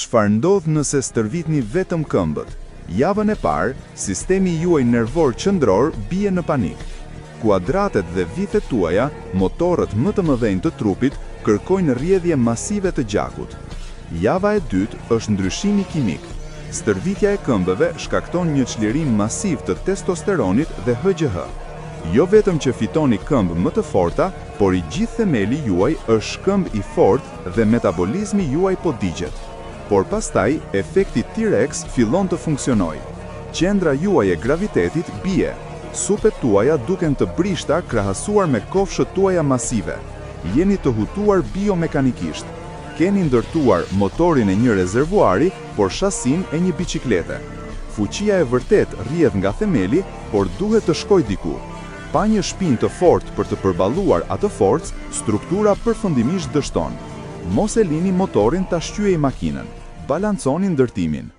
Çfarë ndodh nëse stërvitni vetëm këmbët? Javën e parë, sistemi juaj nervor qendror bie në panik. Kuadratet dhe vithet tuaja, motorët më të mëdhenj të trupit, kërkojnë rrjedhje masive të gjakut. Java e dytë është ndryshimi kimik. Stërvitja e këmbëve shkakton një çlirim masiv të testosteronit dhe HGH. Jo vetëm që fitoni këmbë më të forta, por i gjithë themeli juaj është këmbë i fortë dhe metabolizmi juaj po digjet. Por pastaj, efekti T-Rex fillon të funksionojë. Qendra juaj e gravitetit bie. Supet tuaja duken të brishta krahasuar me kofshët tuaja masive. Jeni të hutuar biomekanikisht. Keni ndërtuar motorin e një rezervuari, por shasin e një biçiklete. Fuqia e vërtet rrjedh nga themeli, por duhet të shkojë diku. Pa një shpinë të fortë për të përballuar atë forcë, struktura përfundimisht dështon. Mos e lini motorin ta shqyej makinën. Balanconi ndërtimin.